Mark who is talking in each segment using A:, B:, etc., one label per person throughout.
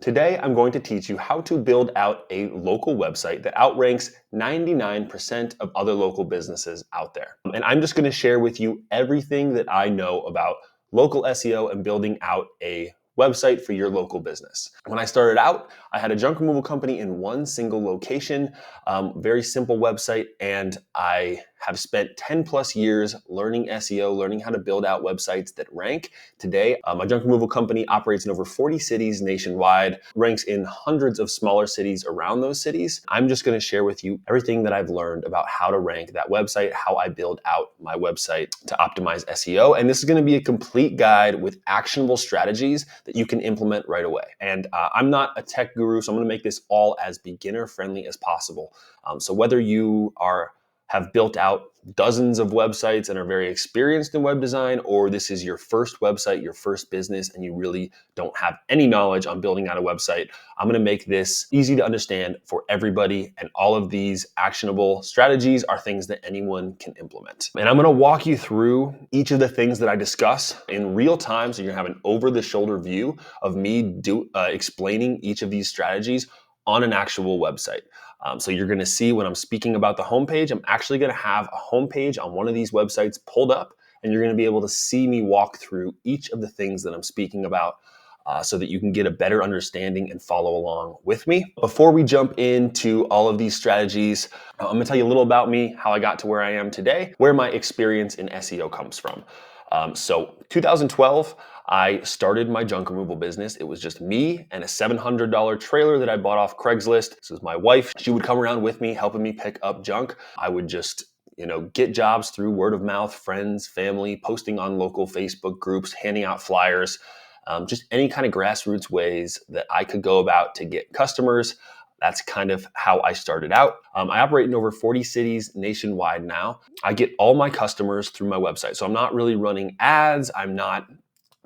A: Today, I'm going to teach you how to build out a local website that outranks 99% of other local businesses out there. And I'm just going to share with you everything that I know about local SEO and building out a website for your local business. When I started out, I had a junk removal company in one single location, very simple website, and I have spent 10 plus years learning SEO, learning how to build out websites that rank. Today, my junk removal company operates in over 40 cities nationwide, ranks in hundreds of smaller cities around those cities. I'm just going to share with you everything that I've learned about how to rank that website, how I build out my website to optimize SEO. And this is going to be a complete guide with actionable strategies that you can implement right away. And I'm not a tech guru, so I'm going to make this all as beginner friendly as possible. So whether you have built out dozens of websites and are very experienced in web design, or this is your first website, your first business, and you really don't have any knowledge on building out a website, I'm gonna make this easy to understand for everybody. And all of these actionable strategies are things that anyone can implement. And I'm gonna walk you through each of the things that I discuss in real time. So you're gonna have an over-the-shoulder view of me explaining each of these strategies on an actual website. So you're going to see when I'm speaking about the homepage, I'm actually going to have a homepage on one of these websites pulled up, and you're going to be able to see me walk through each of the things that I'm speaking about so that you can get a better understanding and follow along with me. Before we jump into all of these strategies, I'm going to tell you a little about me, how I got to where I am today, where my experience in SEO comes from. So 2012, I started my junk removal business. It was just me and a $700 trailer that I bought off Craigslist. This was my wife. She would come around with me, helping me pick up junk. I would just, get jobs through word of mouth, friends, family, posting on local Facebook groups, handing out flyers, just any kind of grassroots ways that I could go about to get customers. That's kind of how I started out. I operate in over 40 cities nationwide now. I get all my customers through my website. So I'm not really running ads. I'm not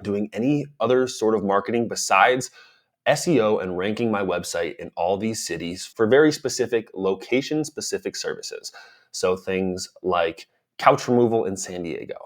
A: doing any other sort of marketing besides SEO and ranking my website in all these cities for very specific location-specific services. So things like couch removal in San Diego.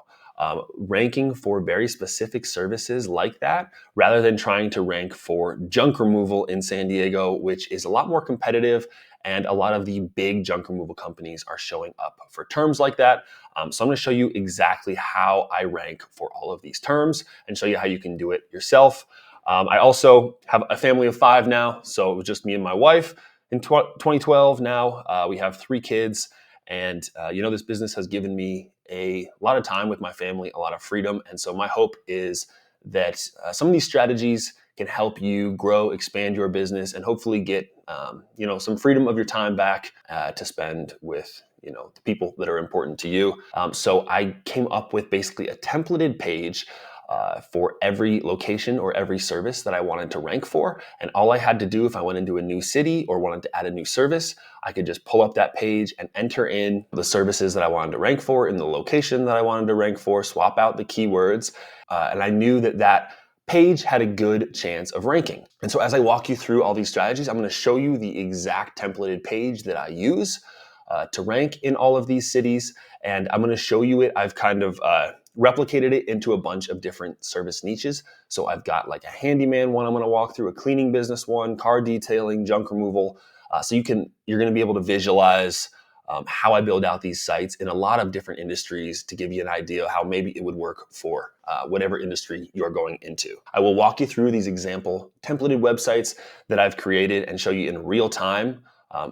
A: Ranking for very specific services like that, rather than trying to rank for junk removal in San Diego, which is a lot more competitive, and a lot of the big junk removal companies are showing up for terms like that. So I'm going to show you exactly how I rank for all of these terms and show you how you can do it yourself. I also have a family of 5 now, so it was just me and my wife. In 2012 now, we have 3 kids, and this business has given me a lot of time with my family, a lot of freedom. And so my hope is that some of these strategies can help you grow, expand your business, and hopefully get some freedom of your time back to spend with the people that are important to you. So I came up with basically a templated page for every location or every service that I wanted to rank for. And all I had to do if I went into a new city or wanted to add a new service, I could just pull up that page and enter in the services that I wanted to rank for in the location that I wanted to rank for, swap out the keywords. And I knew that page had a good chance of ranking. And so as I walk you through all these strategies, I'm going to show you the exact templated page that I use to rank in all of these cities. And I'm going to show you it. I've kind of replicated it into a bunch of different service niches. So I've got like a handyman one I'm going to walk through, a cleaning business one, car detailing, junk removal. So you're going to be able to visualize how I build out these sites in a lot of different industries to give you an idea how maybe it would work for whatever industry you're going into. I will walk you through these example templated websites that I've created and show you in real time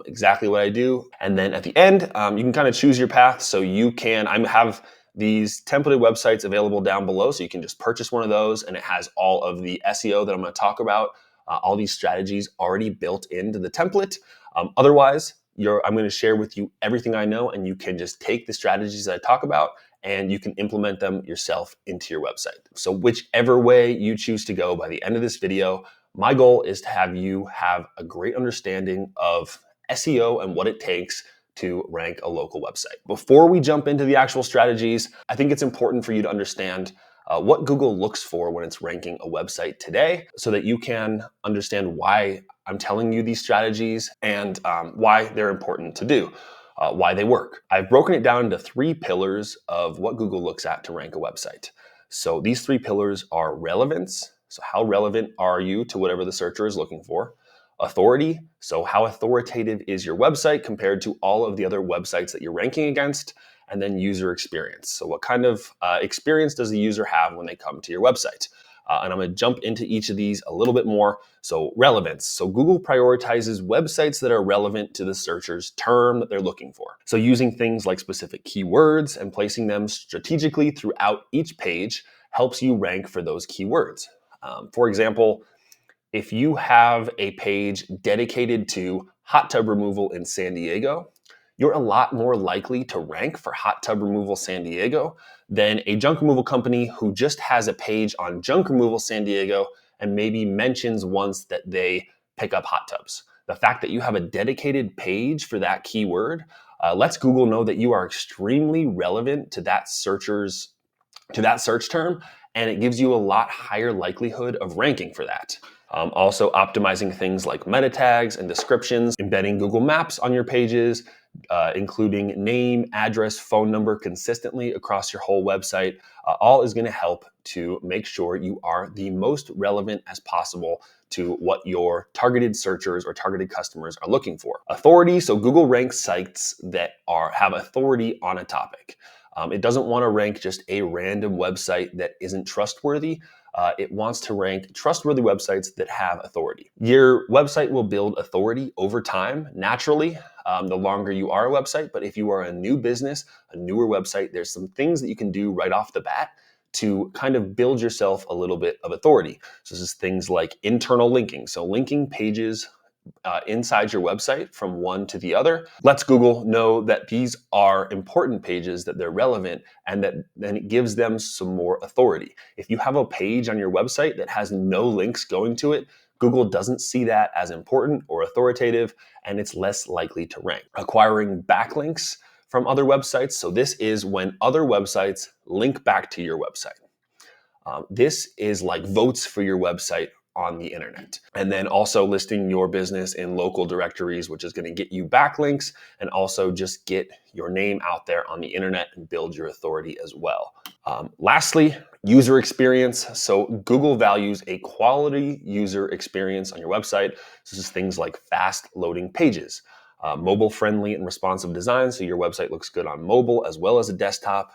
A: exactly what I do. And then at the end, you can kind of choose your path. So I have these templated websites available down below, so you can just purchase one of those, and it has all of the SEO that I'm going to talk about, all these strategies already built into the template. Otherwise, I'm going to share with you everything I know, and you can just take the strategies that I talk about and you can implement them yourself into your website. So whichever way you choose to go by the end of this video, my goal is to have you have a great understanding of SEO and what it takes to rank a local website. Before we jump into the actual strategies, I think it's important for you to understand what Google looks for when it's ranking a website today, so that you can understand why I'm telling you these strategies and why they're important to do, why they work. I've broken it down into 3 pillars of what Google looks at to rank a website. So these 3 pillars are relevance, So how relevant are you to whatever the searcher is looking for? Authority, so how authoritative is your website compared to all of the other websites that you're ranking against? And then user experience. So what kind of experience does the user have when they come to your website? And I'm going to jump into each of these a little bit more. So relevance. So Google prioritizes websites that are relevant to the searcher's term that they're looking for. So using things like specific keywords and placing them strategically throughout each page helps you rank for those keywords. For example, if you have a page dedicated to hot tub removal in San Diego, you're a lot more likely to rank for hot tub removal San Diego than a junk removal company who just has a page on junk removal San Diego and maybe mentions once that they pick up hot tubs. The fact that you have a dedicated page for that keyword lets Google know that you are extremely relevant to that search term, and it gives you a lot higher likelihood of ranking for that. Also optimizing things like meta tags and descriptions, embedding Google Maps on your pages, including name, address, phone number consistently across your whole website, all is going to help to make sure you are the most relevant as possible to what your targeted searchers or targeted customers are looking for. Authority, so Google ranks sites that have authority on a topic. It doesn't want to rank just a random website that isn't trustworthy. It wants to rank trustworthy websites that have authority. Your website will build authority over time, naturally, the longer you are a website. But if you are a new business, a newer website, there's some things that you can do right off the bat to kind of build yourself a little bit of authority. So this is things like internal linking. So linking pages inside your website from one to the other lets Google know that these are important pages, that they're relevant, and that then it gives them some more authority. If you have a page on your website that has no links going to it, Google doesn't see that as important or authoritative, and it's less likely to rank. Acquiring backlinks from other websites. So this is when other websites link back to your website. This is like votes for your website on the internet. And then also listing your business in local directories, which is going to get you backlinks and also just get your name out there on the internet and build your authority as well. Lastly, user experience. So Google values a quality user experience on your website. This is things like fast loading pages, mobile friendly and responsive design. So your website looks good on mobile as well as a desktop.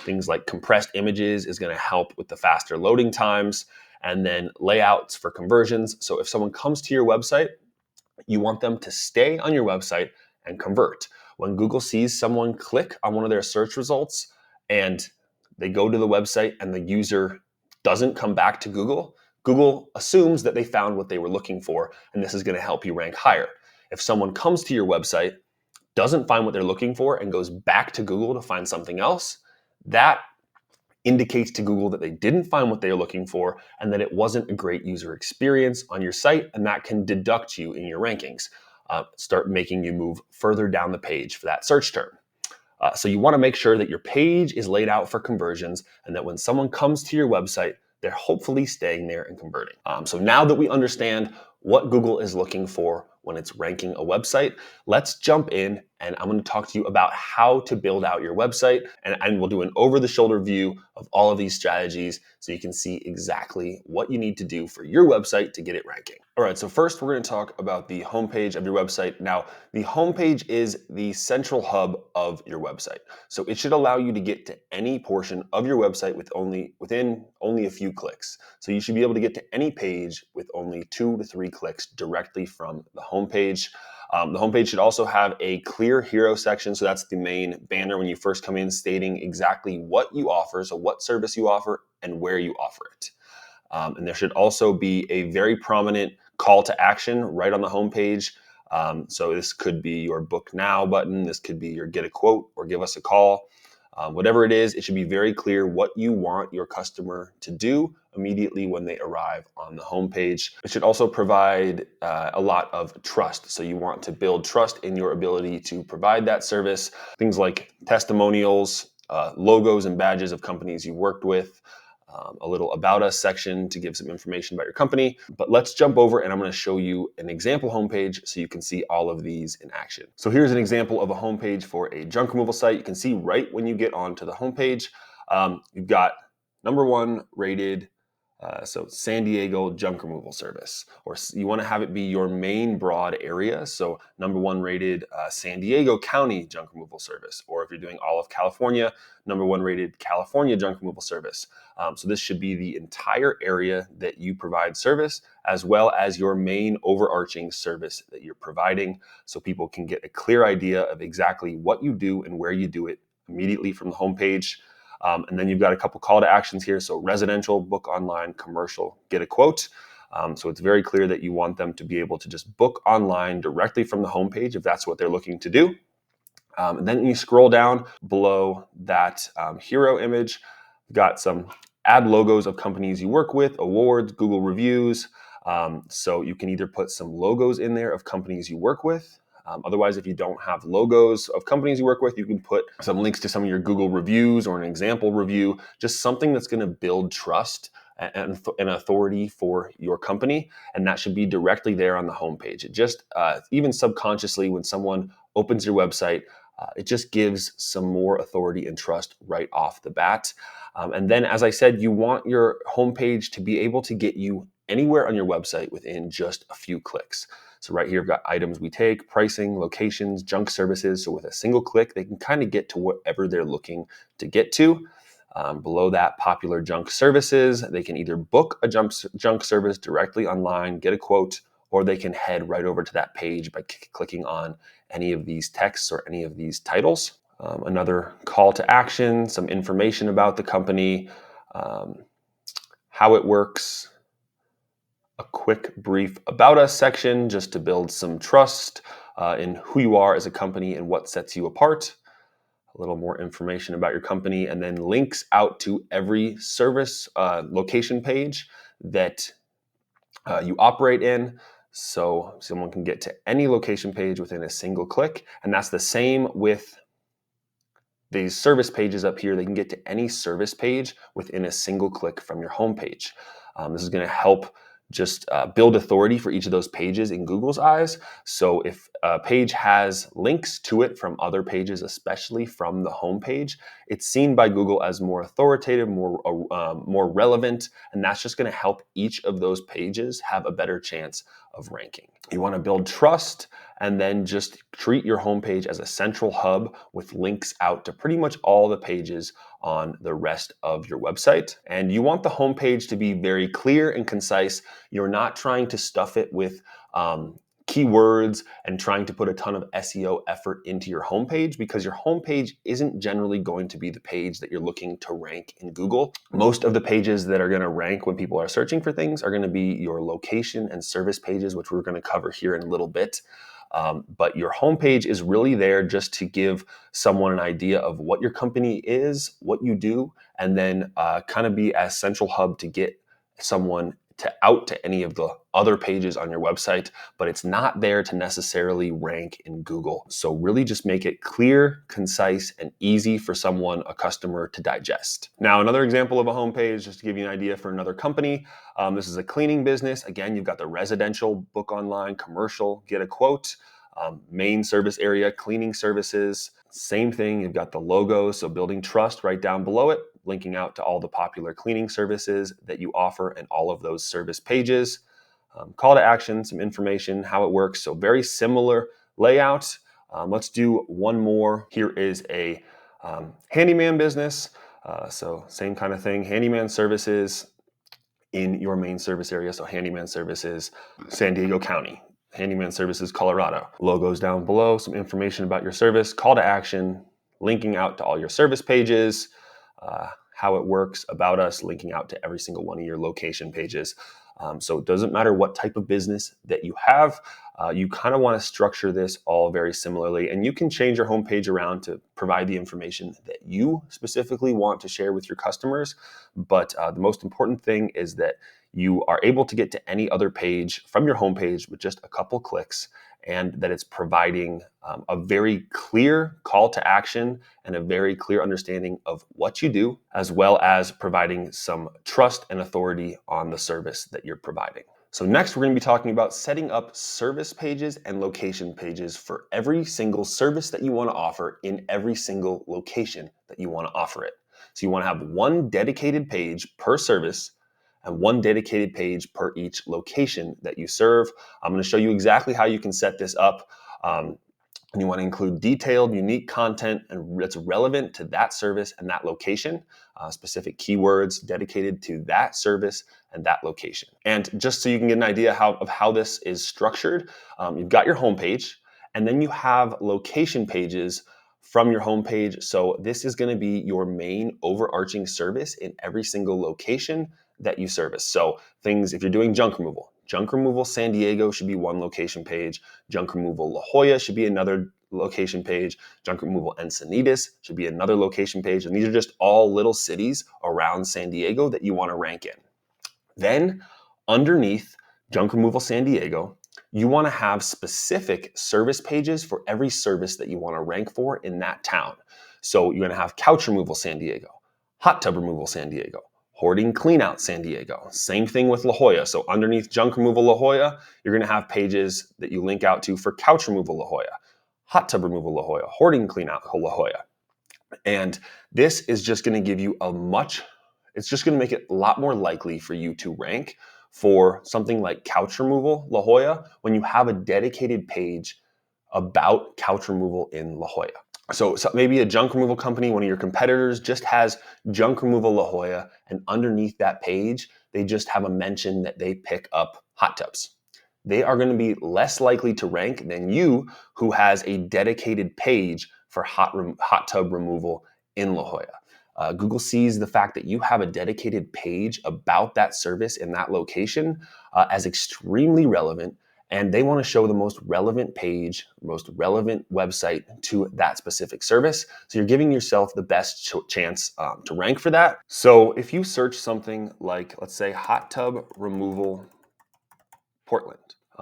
A: Things like compressed images is going to help with the faster loading times, and then layouts for conversions. So if someone comes to your website, you want them to stay on your website and convert. When Google sees someone click on one of their search results and they go to the website and the user doesn't come back to Google, Google assumes that they found what they were looking for, and this is going to help you rank higher. If someone comes to your website, doesn't find what they're looking for, and goes back to Google to find something else, that indicates to Google that they didn't find what they're looking for and that it wasn't a great user experience on your site, and that can deduct you in your rankings, start making you move further down the page for that search term. So you want to make sure that your page is laid out for conversions and that when someone comes to your website, they're hopefully staying there and converting. So now that we understand what Google is looking for when it's ranking a website, let's jump in and I'm going to talk to you about how to build out your website, and we'll do an over-the-shoulder view of all of these strategies so you can see exactly what you need to do for your website to get it ranking. All right, so first we're going to talk about the homepage of your website. Now, the homepage is the central hub of your website. So it should allow you to get to any portion of your website within only a few clicks. So you should be able to get to any page with only 2 to 3 clicks directly from the homepage. The homepage should also have a clear hero section. So that's the main banner when you first come in, stating exactly what you offer, so what service you offer and where you offer it. And there should also be a very prominent call to action right on the homepage. So this could be your book now button. This could be your get a quote or give us a call. Whatever it is, it should be very clear what you want your customer to do immediately when they arrive on the homepage. It should also provide a lot of trust. So you want to build trust in your ability to provide that service. Things like testimonials, logos and badges of companies you worked with, a little about us section to give some information about your company. But let's jump over and I'm going to show you an example homepage so you can see all of these in action. So here's an example of a homepage for a junk removal site. You can see right when you get onto the homepage, you've got number 1 rated So San Diego junk removal service, or you want to have it be your main broad area. So #1 rated San Diego County junk removal service, or if you're doing all of California, #1 rated California junk removal service. So this should be the entire area that you provide service, as well as your main overarching service that you're providing, so people can get a clear idea of exactly what you do and where you do it immediately from the homepage. And then you've got a couple call to actions here. So residential, book online, commercial, get a quote. So it's very clear that you want them to be able to just book online directly from the homepage if that's what they're looking to do. And then you scroll down below that hero image. You've got some add logos of companies you work with, awards, Google reviews. So you can either put some logos in there of companies you work with. Otherwise, if you don't have logos of companies you work with, you can put some links to some of your Google reviews or an example review, just something that's going to build trust and authority for your company. And that should be directly there on the homepage. It just, even subconsciously, when someone opens your website, it just gives some more authority and trust right off the bat. And then, as I said, you want your homepage to be able to get you anywhere on your website within just a few clicks. So right here, I've got items we take, pricing, locations, junk services. So with a single click, they can kind of get to whatever they're looking to get to. Below that, popular junk services. They can either book a junk service directly online, get a quote, or they can head right over to that page by clicking on any of these texts or any of these titles. Another call to action, some information about the company, how it works, a quick brief about us section just to build some trust in who you are as a company and what sets you apart. A little more information about your company, and then links out to every service location page that you operate in. So someone can get to any location page within a single click. And that's the same with these service pages up here. They can get to any service page within a single click from your homepage. This is going to help just build authority for each of those pages in Google's eyes. So if a page has links to it from other pages, especially from the homepage, it's seen by Google as more authoritative, more relevant, and that's just going to help each of those pages have a better chance of ranking. You want to build trust, and then just treat your homepage as a central hub with links out to pretty much all the pages on the rest of your website. And you want the homepage to be very clear and concise. You're not trying to stuff it with keywords and trying to put a ton of SEO effort into your homepage, because your homepage isn't generally going to be the page that you're looking to rank in Google. Most of the pages that are going to rank when people are searching for things are going to be your location and service pages, which we're going to cover here in a little bit. But your homepage is really there just to give someone an idea of what your company is, what you do, and then kind of be a central hub to get someone out to any of the other pages on your website, but it's not there to necessarily rank in Google. So really just make it clear, concise, and easy for someone, a customer, to digest. Now, another example of a homepage, just to give you an idea for another company, this is a cleaning business. Again, you've got the residential, book online, commercial, get a quote, main service area, cleaning services. Same thing, you've got the logo, so building trust right down below it, linking out to all the popular cleaning services that you offer and all of those service pages. Call to action, some information, how it works. So very similar layout. Let's do one more. Here is a handyman business. So same kind of thing, handyman services in your main service area. So handyman services, San Diego County. Handyman Services, Colorado. Logos down below, some information about your service, call to action, linking out to all your service pages, how it works, about us, linking out to every single one of your location pages. So it doesn't matter what type of business that you have, you kind of want to structure this all very similarly, and you can change your homepage around to provide the information that you specifically want to share with your customers. But the most important thing is that you are able to get to any other page from your homepage with just a couple clicks, and that it's providing a very clear call to action and a very clear understanding of what you do, as well as providing some trust and authority on the service that you're providing. So next, we're going to be talking about setting up service pages and location pages for every single service that you want to offer in every single location that you want to offer it. So you want to have one dedicated page per service, and one dedicated page per each location that you serve. I'm going to show you exactly how you can set this up. And you want to include detailed, unique content and that's relevant to that service and that location, specific keywords dedicated to that service and that location. And just so you can get an idea of how this is structured, you've got your homepage, and then you have location pages from your homepage. So this is going to be your main overarching service in every single location that you service. So things, if you're doing junk removal San Diego should be one location page. Junk removal La Jolla should be another location page. Junk removal Encinitas should be another location page. And these are just all little cities around San Diego that you want to rank in. Then underneath junk removal San Diego, you want to have specific service pages for every service that you want to rank for in that town. So you're going to have couch removal San Diego, hot tub removal San Diego, hoarding cleanout San Diego. Same thing with La Jolla. So underneath junk removal La Jolla, you're going to have pages that you link out to for couch removal La Jolla, hot tub removal La Jolla, hoarding cleanout La Jolla. And this is just going to give you it's just going to make it a lot more likely for you to rank for something like couch removal La Jolla when you have a dedicated page about couch removal in La Jolla. So maybe a junk removal company, one of your competitors, just has junk removal La Jolla, and underneath that page, they just have a mention that they pick up hot tubs. They are going to be less likely to rank than you, who has a dedicated page for hot tub removal in La Jolla. Google sees the fact that you have a dedicated page about that service in that location as extremely relevant, and they want to show the most relevant page, most relevant website to that specific service. So you're giving yourself the best chance to rank for that. So if you search something like, let's say, hot tub removal Portland,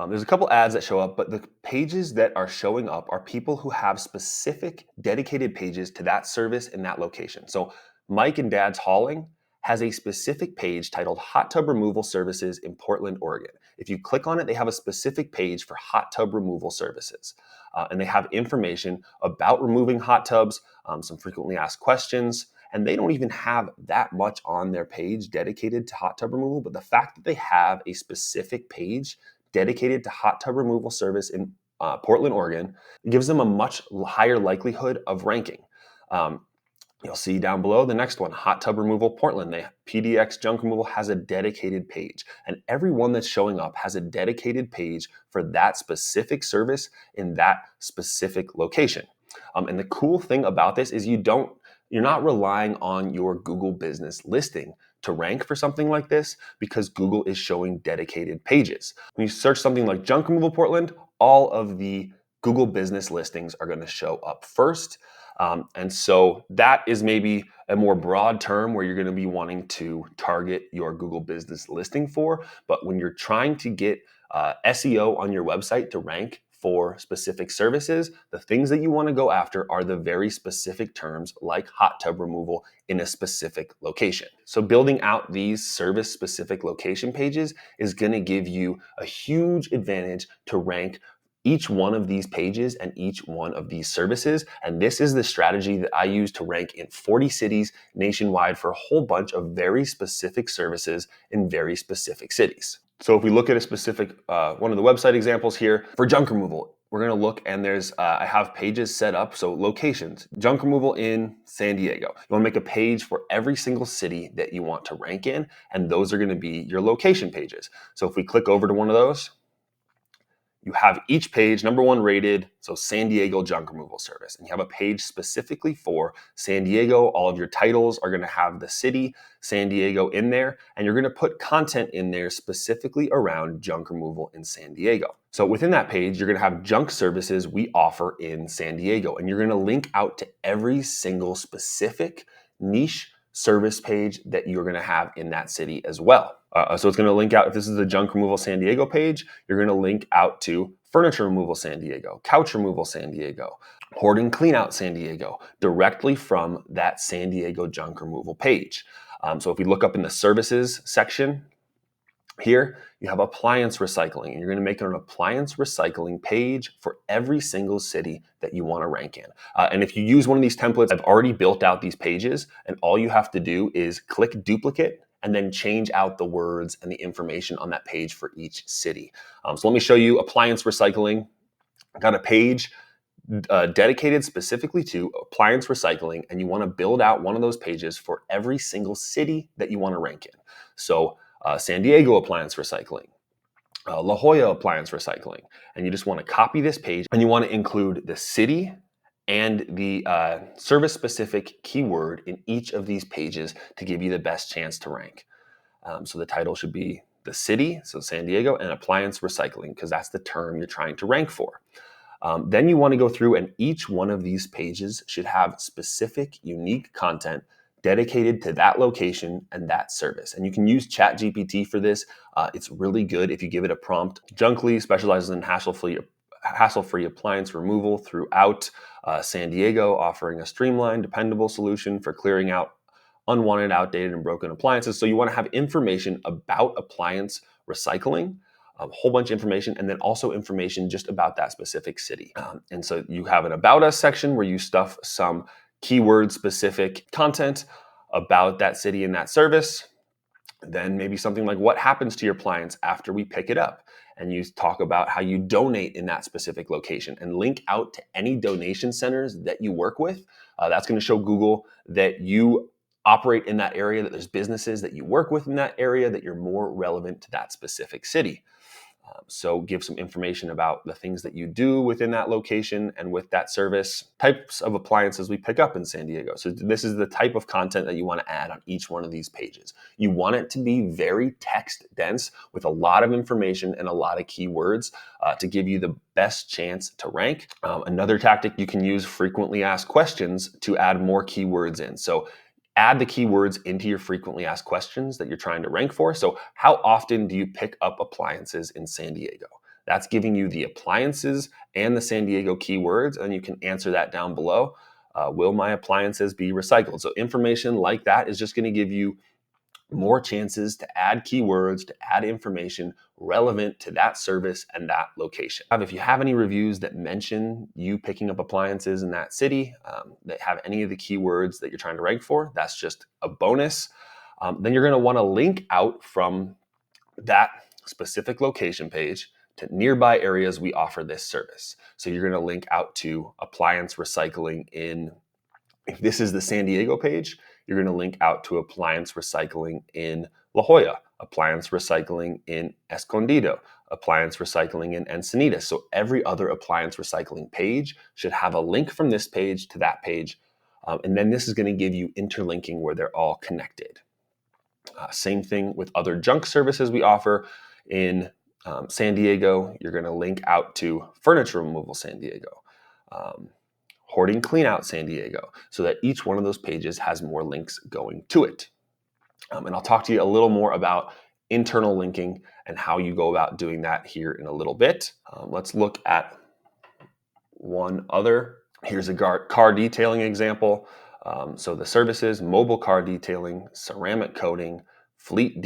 A: there's a couple ads that show up, but the pages that are showing up are people who have specific dedicated pages to that service in that location. So Mike and Dad's Hauling has a specific page titled Hot Tub Removal Services in Portland, Oregon. If you click on it, they have a specific page for hot tub removal services. And they have information about removing hot tubs, some frequently asked questions, and they don't even have that much on their page dedicated to hot tub removal. But the fact that they have a specific page dedicated to hot tub removal service in Portland, Oregon, gives them a much higher likelihood of ranking. You'll see down below the next one, hot tub removal Portland. PDX Junk Removal has a dedicated page, and every one that's showing up has a dedicated page for that specific service in that specific location. And the cool thing about this is you're not relying on your Google business listing to rank for something like this, because Google is showing dedicated pages. When you search something like junk removal Portland, all of the Google business listings are going to show up first. And so that is maybe a more broad term where you're going to be wanting to target your Google business listing for. But when you're trying to get SEO on your website to rank for specific services, the things that you want to go after are the very specific terms like hot tub removal in a specific location. So building out these service specific location pages is going to give you a huge advantage to rank each one of these pages and each one of these services. And this is the strategy that I use to rank in 40 cities nationwide for a whole bunch of very specific services in very specific cities. So if we look at a specific, one of the website examples here for junk removal, we're going to look, and I have pages set up. So locations, junk removal in San Diego. You want to make a page for every single city that you want to rank in, and those are going to be your location pages. So if we click over to one of those, you have each page, number one rated, so San Diego junk removal service. And you have a page specifically for San Diego. All of your titles are going to have the city, San Diego, in there. And you're going to put content in there specifically around junk removal in San Diego. So within that page, you're going to have junk services we offer in San Diego. And you're going to link out to every single specific niche service page that you're going to have in that city as well. So it's going to link out, if this is the junk removal San Diego page, you're going to link out to furniture removal San Diego, couch removal San Diego, hoarding cleanout San Diego, directly from that San Diego junk removal page. So if we look up in the services section here, you have appliance recycling, and you're going to make an appliance recycling page for every single city that you want to rank in. And if you use one of these templates, I've already built out these pages, and all you have to do is click duplicate and then change out the words and the information on that page for each city. So let me show you appliance recycling. I got a page dedicated specifically to appliance recycling, and you want to build out one of those pages for every single city that you want to rank in. So San Diego appliance recycling, La Jolla appliance recycling, and you just want to copy this page, and you want to include the city and the service-specific keyword in each of these pages to give you the best chance to rank. So the title should be the city, so San Diego, and appliance recycling, because that's the term you're trying to rank for. Then you want to go through, and each one of these pages should have specific, unique content dedicated to that location and that service. And you can use ChatGPT for this. It's really good if you give it a prompt. Junkly specializes in hassle-free appliance removal throughout San Diego, offering a streamlined, dependable solution for clearing out unwanted, outdated, and broken appliances. So you want to have information about appliance recycling, a whole bunch of information, and then also information just about that specific city. And so you have an About Us section where you stuff some keyword-specific content about that city and that service. Then maybe something like what happens to your appliance after we pick it up. And you talk about how you donate in that specific location and link out to any donation centers that you work with. That's going to show Google that you operate in that area, that there's businesses that you work with in that area, that you're more relevant to that specific city. So give some information about the things that you do within that location and with that service, types of appliances we pick up in San Diego. So this is the type of content that you want to add on each one of these pages. You want it to be very text dense with a lot of information and a lot of keywords to give you the best chance to rank. Another tactic you can use, frequently asked questions, to add more keywords in. So add the keywords into your frequently asked questions that you're trying to rank for. So how often do you pick up appliances in San Diego? That's giving you the appliances and the San Diego keywords, and you can answer that down below. Will my appliances be recycled? So information like that is just going to give you more chances to add keywords, to add information relevant to that service and that location. If you have any reviews that mention you picking up appliances in that city, that have any of the keywords that you're trying to rank for, that's just a bonus. Then you're going to want to link out from that specific location page to nearby areas we offer this service. So you're going to link out to appliance recycling in, if this is the San Diego page, you're going to link out to appliance recycling in La Jolla, appliance recycling in Escondido, appliance recycling in Encinitas. So every other appliance recycling page should have a link from this page to that page. And then this is going to give you interlinking where they're all connected. Same thing with other junk services we offer in San Diego. You're going to link out to furniture removal San Diego. Hoarding Cleanout San Diego, so that each one of those pages has more links going to it. And I'll talk to you a little more about internal linking and how you go about doing that here in a little bit. Let's look at one other. Here's a car detailing example. So the services: mobile car detailing, ceramic coating, fleet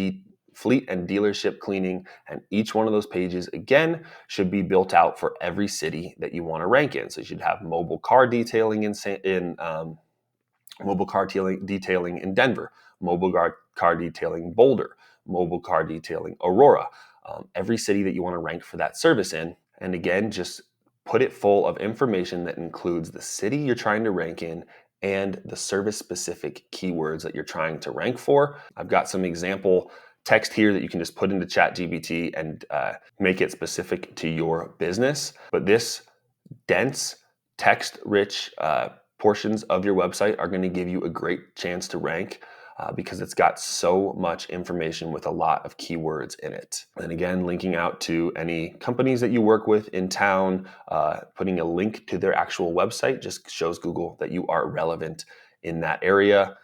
A: and dealership cleaning, and each one of those pages, again, should be built out for every city that you want to rank in. So you should have mobile car detailing mobile car detailing in Denver, mobile car detailing Boulder, mobile car detailing Aurora. Every city that you want to rank for that service in. And again, just put it full of information that includes the city you're trying to rank in and the service-specific keywords that you're trying to rank for. I've got some example text here that you can just put into ChatGPT and make it specific to your business. But this dense, text-rich portions of your website are going to give you a great chance to rank because it's got so much information with a lot of keywords in it. And again, linking out to any companies that you work with in town, putting a link to their actual website just shows Google that you are relevant in that area,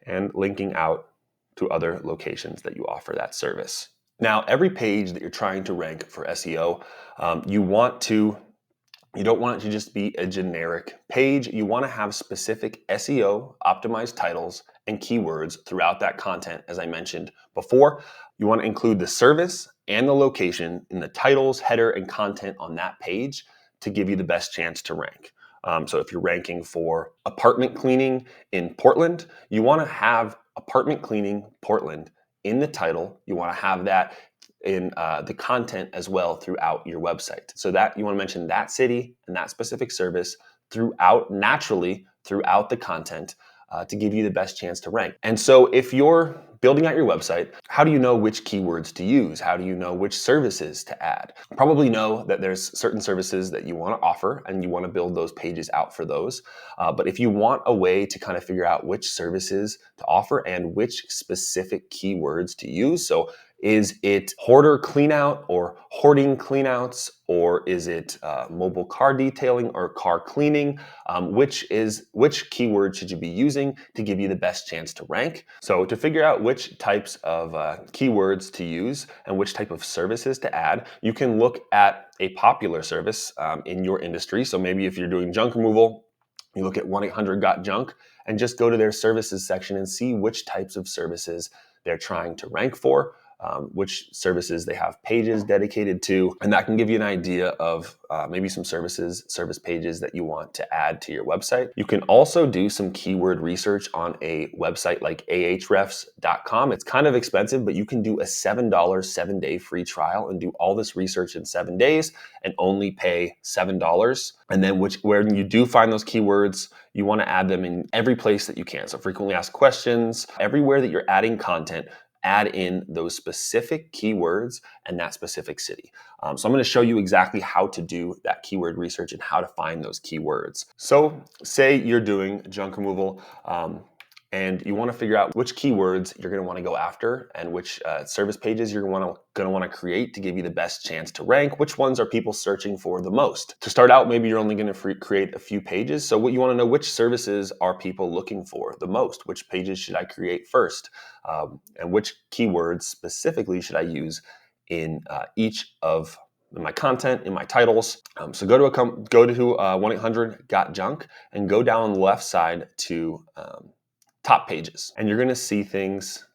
A: and linking out to other locations that you offer that service. Now, every page that you're trying to rank for SEO, you don't want it to just be a generic page. You want to have specific SEO optimized titles and keywords throughout that content, as I mentioned before. You want to include the service and the location in the titles, header, and content on that page to give you the best chance to rank. So if you're ranking for apartment cleaning in Portland, you want to have apartment cleaning Portland in the title. You want to have that in the content as well throughout your website. So that you want to mention that city and that specific service naturally throughout the content to give you the best chance to rank. And so if you're building out your website, how do you know which keywords to use? How do you know which services to add? Probably know that there's certain services that you want to offer and you want to build those pages out for those. But if you want a way to kind of figure out which services to offer and which specific keywords to use, so is it hoarder cleanout or hoarding cleanouts, or is it mobile car detailing or car cleaning? Which keyword should you be using to give you the best chance to rank? So to figure out which types of keywords to use and which type of services to add, you can look at a popular service in your industry. So maybe if you're doing junk removal, you look at 1-800-GOT-JUNK and just go to their services section and see which types of services they're trying to rank for. Which services they have pages dedicated to, and that can give you an idea of maybe some service pages that you want to add to your website. You can also do some keyword research on a website like ahrefs.com. It's kind of expensive, but you can do a $7 7-day free trial and do all this research in 7 days and only pay $7. And then when you do find those keywords, you want to add them in every place that you can. So frequently asked questions, everywhere that you're adding content, add in those specific keywords and that specific city. So I'm going to show you exactly how to do that keyword research and how to find those keywords. So say you're doing junk removal and you want to figure out which keywords you're going to want to go after and which service pages you're going to want to create to give you the best chance to rank. Which ones are people searching for the most? To start out, maybe you're only going to create a few pages. So what you want to know, which services are people looking for the most? Which pages should I create first? And which keywords specifically should I use in each of my content, in my titles? So go to 1-800-GOT-JUNK and go down on the left side to top pages. And you're going to see things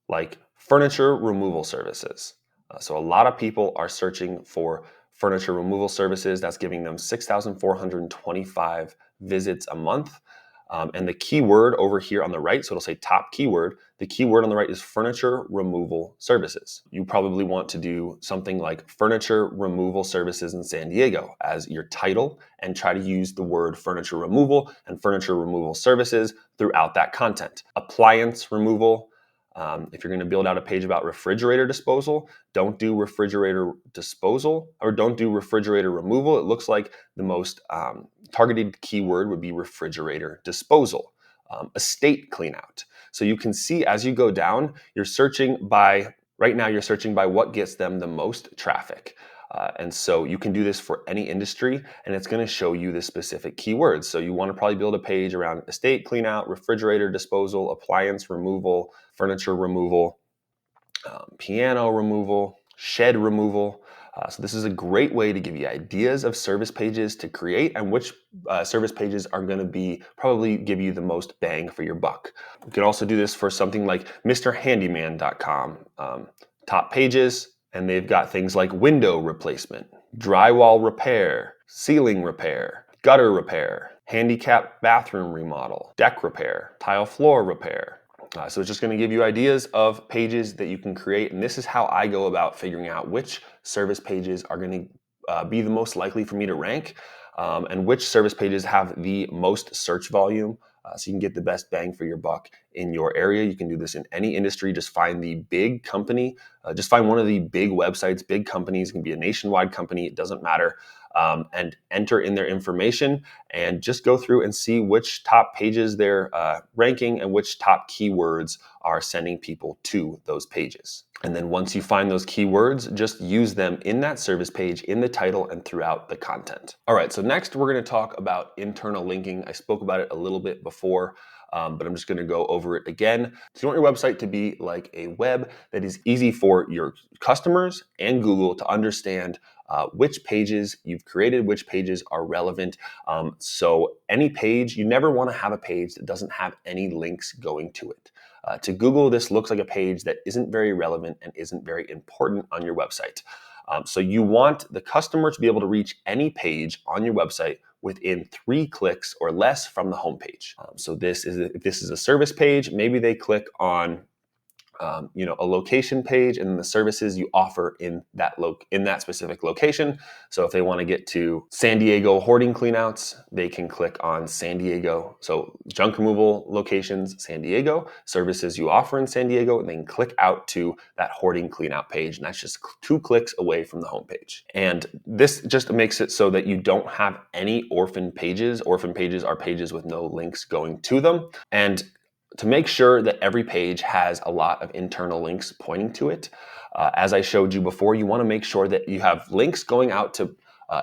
A: like furniture removal services. So a lot of people are searching for furniture removal services. That's giving them 6,425 visits a month. And the keyword over here on the right, so it'll say top keyword, the keyword on the right is furniture removal services. You probably want to do something like furniture removal services in San Diego as your title and try to use the word furniture removal and furniture removal services throughout that content. Appliance removal. If you're going to build out a page about refrigerator disposal, don't do refrigerator disposal or don't do refrigerator removal. It looks like the most targeted keyword would be refrigerator disposal. Estate cleanout. So you can see as you go down, right now you're searching by what gets them the most traffic. And so you can do this for any industry and it's going to show you the specific keywords. So you want to probably build a page around estate cleanout, refrigerator disposal, appliance removal, furniture removal, piano removal, shed removal. So this is a great way to give you ideas of service pages to create and which service pages are going to probably give you the most bang for your buck. You can also do this for something like MrHandyman.com. Top pages, and they've got things like window replacement, drywall repair, ceiling repair, gutter repair, handicap bathroom remodel, deck repair, tile floor repair. So it's just going to give you ideas of pages that you can create. And this is how I go about figuring out which service pages are going to be the most likely for me to rank and which service pages have the most search volume. So you can get the best bang for your buck in your area. You can do this in any industry. Just find the big company. Just find one of the big websites, big companies. It can be a nationwide company. It doesn't matter. And enter in their information and just go through and see which top pages they're ranking and which top keywords are sending people to those pages. And then once you find those keywords, just use them in that service page, in the title, and throughout the content. All right, so next we're going to talk about internal linking. I spoke about it a little bit before, but I'm just going to go over it again. So you want your website to be like a web that is easy for your customers and Google to understand which pages you've created, which pages are relevant. So any page, you never want to have a page that doesn't have any links going to it. To Google, this looks like a page that isn't very relevant and isn't very important on your website. So you want the customer to be able to reach any page on your website within 3 clicks or less from the homepage. So if this is a service page, maybe they click on a location page and the services you offer in that specific location. So if they want to get to San Diego hoarding cleanouts, they can click on San Diego. So junk removal locations, San Diego, services you offer in San Diego, and they can click out to that hoarding cleanout page. And that's just 2 clicks away from the homepage. And this just makes it so that you don't have any orphan pages. Orphan pages are pages with no links going to them. And to make sure that every page has a lot of internal links pointing to it, as I showed you before, you want to make sure that you have links going out to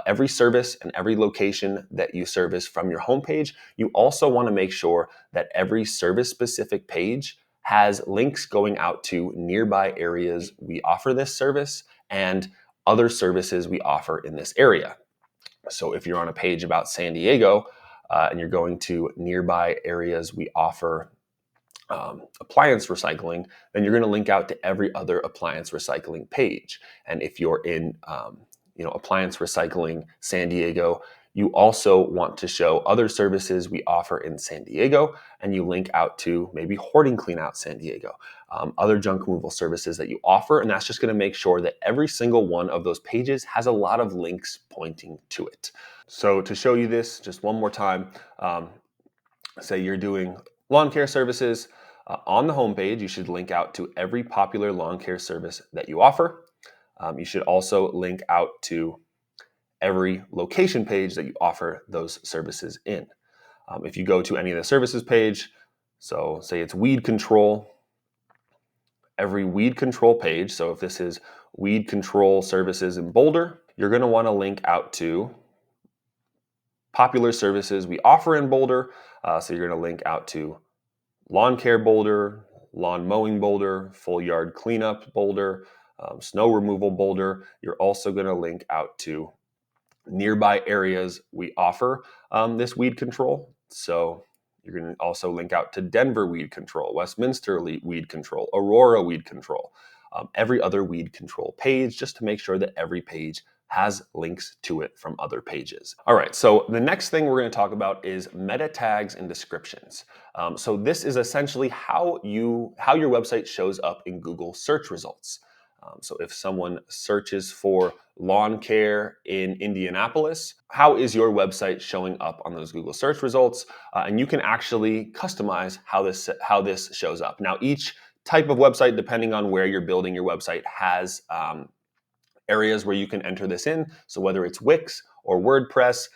A: every service and every location that you service from your homepage. You also want to make sure that every service-specific page has links going out to nearby areas we offer this service and other services we offer in this area. So if you're on a page about San Diego and you're going to nearby areas we offer appliance recycling, then you're going to link out to every other appliance recycling page. And if you're in, appliance recycling San Diego, you also want to show other services we offer in San Diego, and you link out to maybe hoarding cleanout San Diego, other junk removal services that you offer, and that's just going to make sure that every single one of those pages has a lot of links pointing to it. So to show you this just one more time, say you're doing lawn care services. On the homepage, you should link out to every popular lawn care service that you offer. You should also link out to every location page that you offer those services in. If you go to any of the services page, so say it's weed control, every weed control page, so if this is weed control services in Boulder, you're going to want to link out to popular services we offer in Boulder. So you're going to link out to lawn care Boulder, lawn mowing Boulder, full yard cleanup Boulder, snow removal Boulder. You're also going to link out to nearby areas we offer this weed control. So you're going to also link out to Denver weed control, Westminster weed control, Aurora weed control, every other weed control page, just to make sure that every page has links to it from other pages. All right, so the next thing we're going to talk about is meta tags and descriptions. So this is essentially how your website shows up in Google search results. So if someone searches for lawn care in Indianapolis, how is your website showing up on those Google search results? And you can actually customize how this shows up. Now, each type of website, depending on where you're building your website, has areas where you can enter this in. So whether it's Wix or WordPress,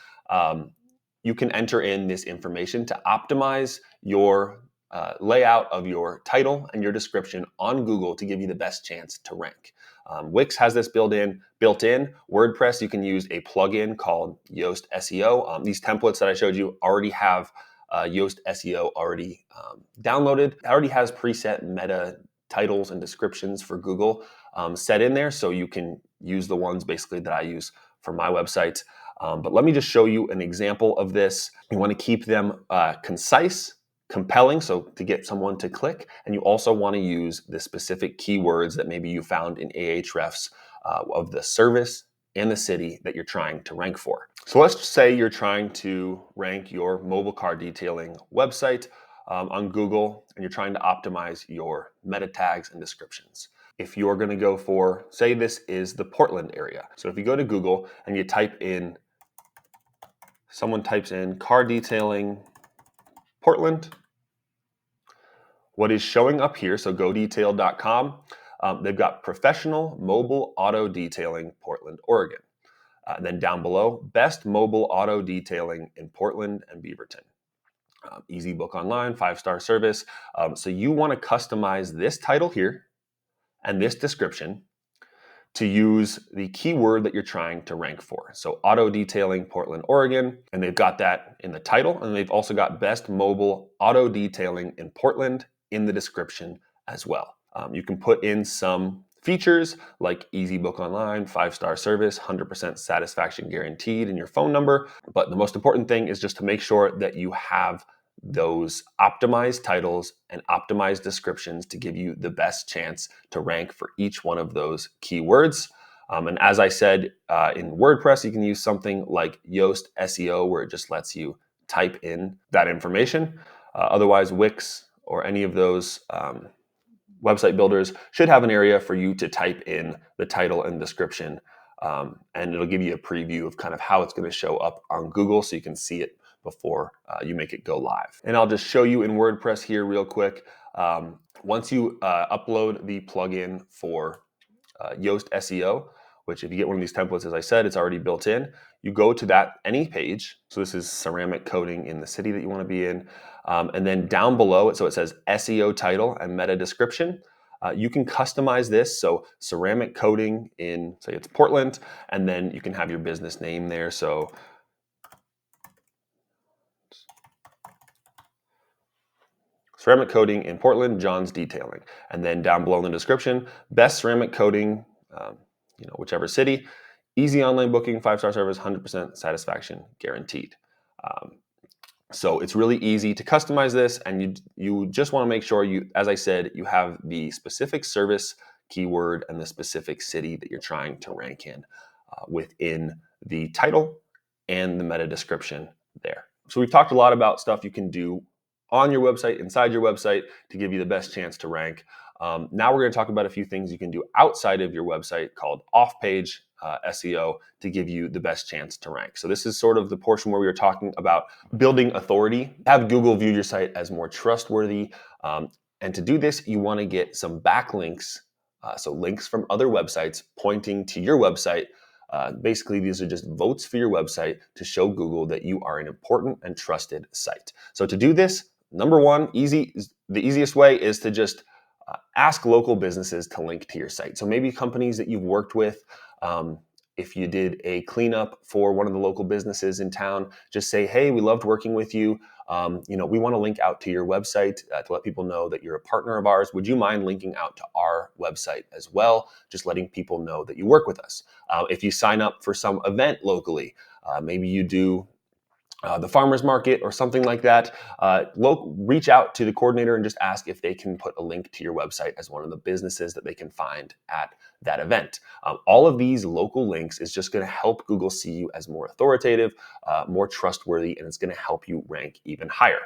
A: you can enter in this information to optimize your layout of your title and your description on Google to give you the best chance to rank. Wix has this built in. WordPress, you can use a plugin called Yoast SEO. These templates that I showed you already have Yoast SEO already downloaded. It already has preset meta titles and descriptions for Google set in there, so you can use the ones basically that I use for my website. But let me just show you an example of this. You want to keep them concise, compelling, so to get someone to click, and you also want to use the specific keywords that maybe you found in Ahrefs of the service and the city that you're trying to rank for. So let's just say you're trying to rank your mobile car detailing website on Google, and you're trying to optimize your meta tags and descriptions. If you're going to go for, say this is the Portland area. So if you go to Google and you someone types in car detailing Portland, what is showing up here, so godetail.com, they've got professional mobile auto detailing Portland, Oregon. Then down below, best mobile auto detailing in Portland and Beaverton. Easy book online, 5-star service. So you want to customize this title here and this description to use the keyword that you're trying to rank for. So auto detailing Portland, Oregon, and they've got that in the title, and they've also got best mobile auto detailing in Portland in the description as well. You can put in some features like easy book online, 5-star service, 100% satisfaction guaranteed in your phone number. But the most important thing is just to make sure that you have those optimized titles and optimized descriptions to give you the best chance to rank for each one of those keywords. And as I said, in WordPress, you can use something like Yoast SEO, where it just lets you type in that information. Otherwise, Wix or any of those website builders should have an area for you to type in the title and description, and it'll give you a preview of kind of how it's going to show up on Google, so you can see it before you make it go live. And I'll just show you in WordPress here real quick. Once you upload the plugin for Yoast SEO, which if you get one of these templates, as I said, it's already built in. You go to that any page. So this is ceramic coating in the city that you want to be in. And then down below it, so it says SEO title and meta description. You can customize this. So ceramic coating in, say it's Portland, and then you can have your business name there. So ceramic coating in Portland, John's Detailing. And then down below in the description, best ceramic coating, whichever city, easy online booking, 5-star service, 100% satisfaction guaranteed. So it's really easy to customize this, and you just want to make sure you, as I said, you have the specific service keyword and the specific city that you're trying to rank in within the title and the meta description there. So we've talked a lot about stuff you can do on your website, inside your website, to give you the best chance to rank. Now we're going to talk about a few things you can do outside of your website called off-page SEO to give you the best chance to rank. So this is sort of the portion where we were talking about building authority. Have Google view your site as more trustworthy. And to do this, you want to get some backlinks, so links from other websites pointing to your website. Basically, these are just votes for your website to show Google that you are an important and trusted site. So to do this, number one, the easiest way is to just ask local businesses to link to your site. So maybe companies that you've worked with, if you did a cleanup for one of the local businesses in town, just say, hey, we loved working with you. We want to link out to your website to let people know that you're a partner of ours. Would you mind linking out to our website as well? Just letting people know that you work with us. If you sign up for some event locally, maybe you do the farmer's market or something like that, reach out to the coordinator and just ask if they can put a link to your website as one of the businesses that they can find at that event. All of these local links is just going to help Google see you as more authoritative, more trustworthy, and it's going to help you rank even higher.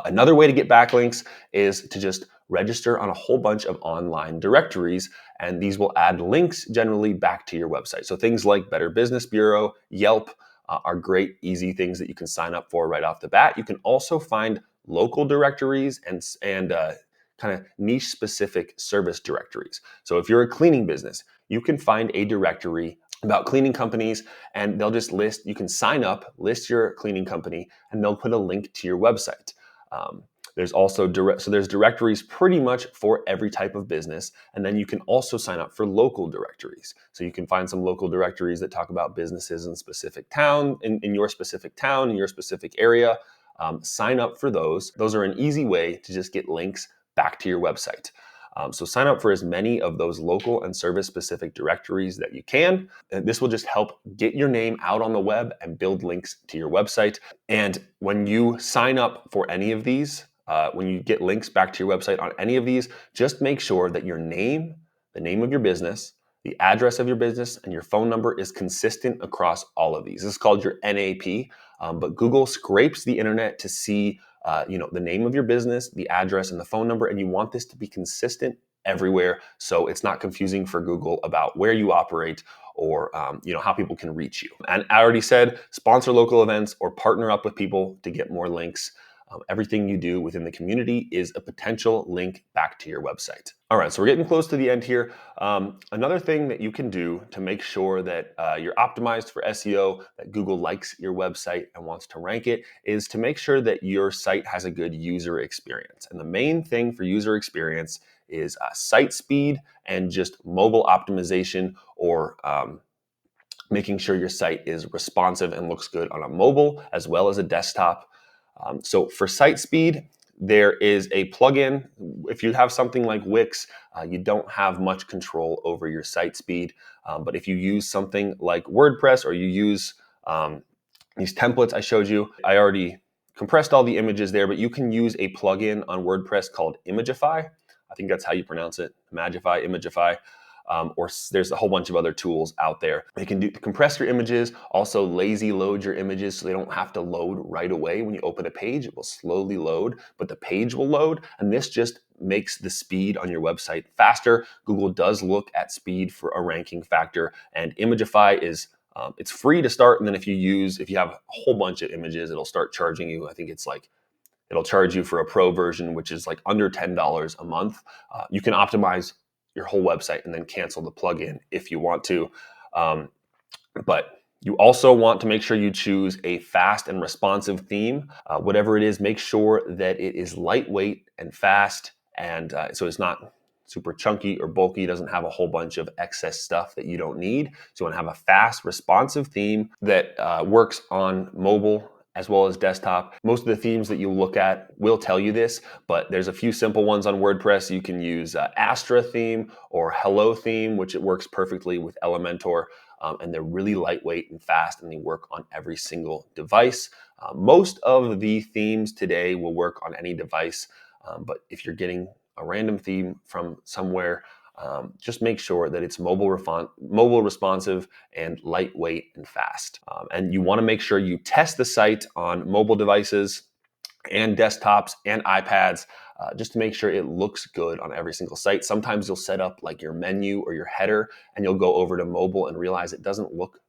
A: Another way to get backlinks is to just register on a whole bunch of online directories, and these will add links generally back to your website. So things like Better Business Bureau, Yelp, are great, easy things that you can sign up for right off the bat. You can also find local directories and kind of niche specific service directories. So if you're a cleaning business, you can find a directory about cleaning companies, and they'll just you can sign up, list your cleaning company, and they'll put a link to your website. There's also there's directories pretty much for every type of business. And then you can also sign up for local directories. So you can find some local directories that talk about businesses in specific town, in your specific town, in your specific area. Sign up for those. Those are an easy way to just get links back to your website. So sign up for as many of those local and service-specific directories that you can. And this will just help get your name out on the web and build links to your website. And when you sign up for any of these, when you get links back to your website on any of these, just make sure that your name, the name of your business, the address of your business, and your phone number is consistent across all of these. This is called your NAP, but Google scrapes the internet to see the name of your business, the address, and the phone number, and you want this to be consistent everywhere, so it's not confusing for Google about where you operate or how people can reach you. And I already said, sponsor local events or partner up with people to get more links. Everything you do within the community is a potential link back to your website. All right, so we're getting close to the end here. Another thing that you can do to make sure that you're optimized for SEO, that Google likes your website and wants to rank it, is to make sure that your site has a good user experience. And the main thing for user experience is site speed and just mobile optimization, or making sure your site is responsive and looks good on a mobile as well as a desktop. So for site speed, there is a plugin. If you have something like Wix, you don't have much control over your site speed. But if you use something like WordPress, or you use these templates I showed you, I already compressed all the images there, but you can use a plugin on WordPress called Imagify. I think that's how you pronounce it, Imagify. there's a whole bunch of other tools out there. You can compress your images, also lazy load your images so they don't have to load right away. When you open a page, it will slowly load, but the page will load, and this just makes the speed on your website faster. Google does look at speed for a ranking factor, and Imagify is it's free to start, and then if you have a whole bunch of images, it'll start charging you. I think it's like it'll charge you for a pro version, which is like under $10 a month. You can optimize your whole website and then cancel the plugin if you want to. But you also want to make sure you choose a fast and responsive theme. Whatever it is, make sure that it is lightweight and fast, and so it's not super chunky or bulky, doesn't have a whole bunch of excess stuff that you don't need. So you want to have a fast, responsive theme that works on mobile as well as desktop. Most of the themes that you look at will tell you this, but there's a few simple ones on WordPress. You can use Astra theme or Hello theme, which it works perfectly with Elementor. And they're really lightweight and fast, and they work on every single device. Most of the themes today will work on any device, but if you're getting a random theme from somewhere, just make sure that it's mobile responsive and lightweight and fast. And you want to make sure you test the site on mobile devices and desktops and iPads, just to make sure it looks good on every single site. Sometimes you'll set up like your menu or your header, and you'll go over to mobile and realize it doesn't look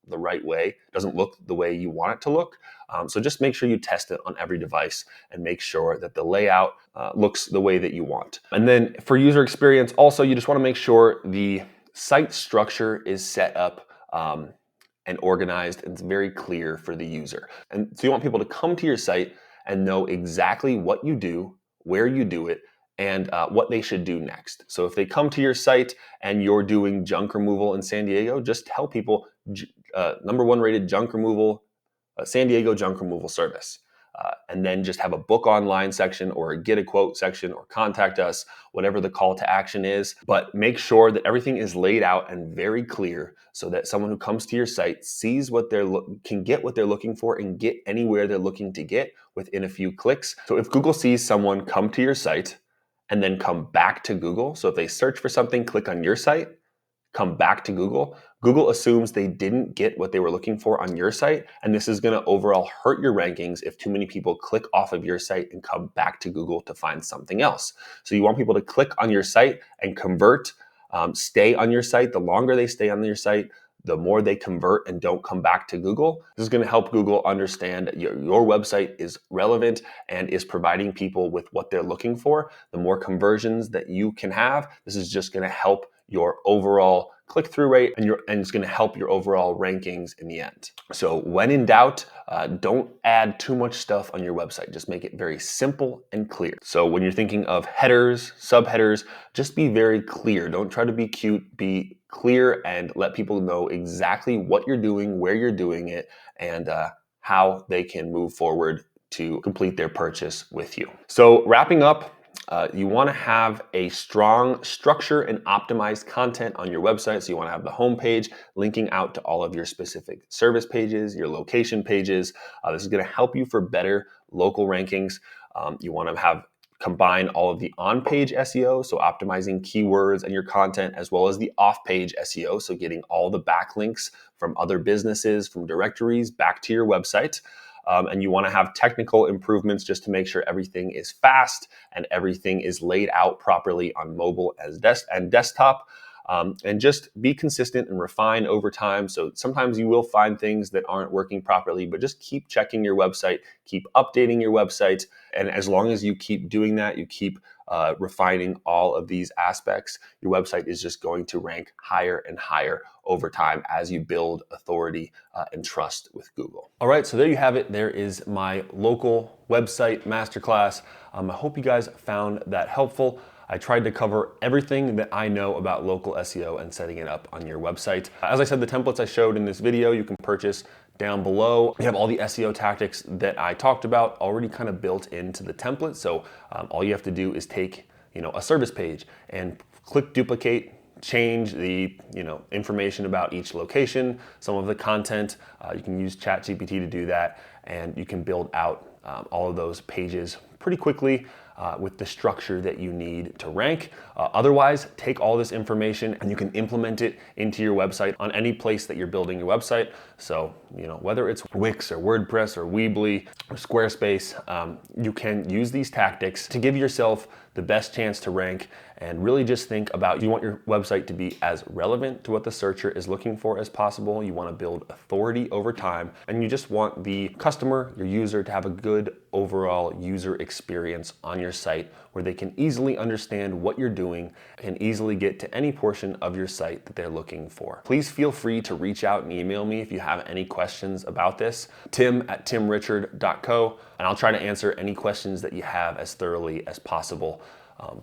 A: the right way, doesn't look the way you want it to look. So just make sure you test it on every device and make sure that the layout looks the way that you want. And then for user experience, also, you just want to make sure the site structure is set up and organized, and it's very clear for the user. And so you want people to come to your site and know exactly what you do, where you do it, and what they should do next. So if they come to your site and you're doing junk removal in San Diego, just tell people #1 rated junk removal, San Diego junk removal service. And then just have a book online section or a get a quote section or contact us, whatever the call to action is. But make sure that everything is laid out and very clear so that someone who comes to your site sees what can get what they're looking for and get anywhere they're looking to get within a few clicks. So if Google sees someone come to your site and then come back to Google, so if they search for something, click on your site, come back to Google, Google assumes they didn't get what they were looking for on your site, and this is going to overall hurt your rankings if too many people click off of your site and come back to Google to find something else. So you want people to click on your site and convert, stay on your site. The longer they stay on your site, the more they convert and don't come back to Google. This is going to help Google understand that your website is relevant and is providing people with what they're looking for. The more conversions that you can have, this is just going to help your overall click-through rate, and it's going to help your overall rankings in the end. So when in doubt, don't add too much stuff on your website. Just make it very simple and clear. So when you're thinking of headers, subheaders, just be very clear. Don't try to be cute, be clear, and let people know exactly what you're doing, where you're doing it, and how they can move forward to complete their purchase with you. So wrapping up, you want to have a strong structure and optimized content on your website. So you want to have the home page linking out to all of your specific service pages, your location pages. This is going to help you for better local rankings. You want to combine all of the on-page SEO, so optimizing keywords and your content, as well as the off-page SEO, so getting all the backlinks from other businesses, from directories back to your website. And you want to have technical improvements just to make sure everything is fast and everything is laid out properly on mobile and desktop. And just be consistent and refine over time. So sometimes you will find things that aren't working properly, but just keep checking your website, keep updating your website. And as long as you keep doing that, you keep refining all of these aspects, your website is just going to rank higher and higher over time as you build authority and trust with Google. All right, so there you have it. There is my local website masterclass. I hope you guys found that helpful. I tried to cover everything that I know about local SEO and setting it up on your website. As I said, the templates I showed in this video, you can purchase down below. We have all the SEO tactics that I talked about already kind of built into the template. So all you have to do is take, a service page and click duplicate, change the information about each location, some of the content. You can use ChatGPT to do that, and you can build out all of those pages pretty quickly. with the structure that you need to rank. Otherwise, take all this information and you can implement it into your website on any place that you're building your website. So, whether it's Wix or WordPress or Weebly or Squarespace, you can use these tactics to give yourself the best chance to rank, and really just think about, you want your website to be as relevant to what the searcher is looking for as possible. You want to build authority over time, and you just want the customer, your user, to have a good overall user experience on your site where they can easily understand what you're doing and easily get to any portion of your site that they're looking for. Please feel free to reach out and email me if you have any questions about this, tim@timrichard.co, and I'll try to answer any questions that you have as thoroughly as possible.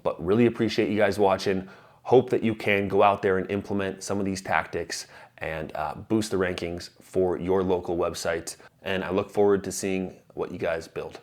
A: But really appreciate you guys watching. Hope that you can go out there and implement some of these tactics and boost the rankings for your local website. And I look forward to seeing what you guys build.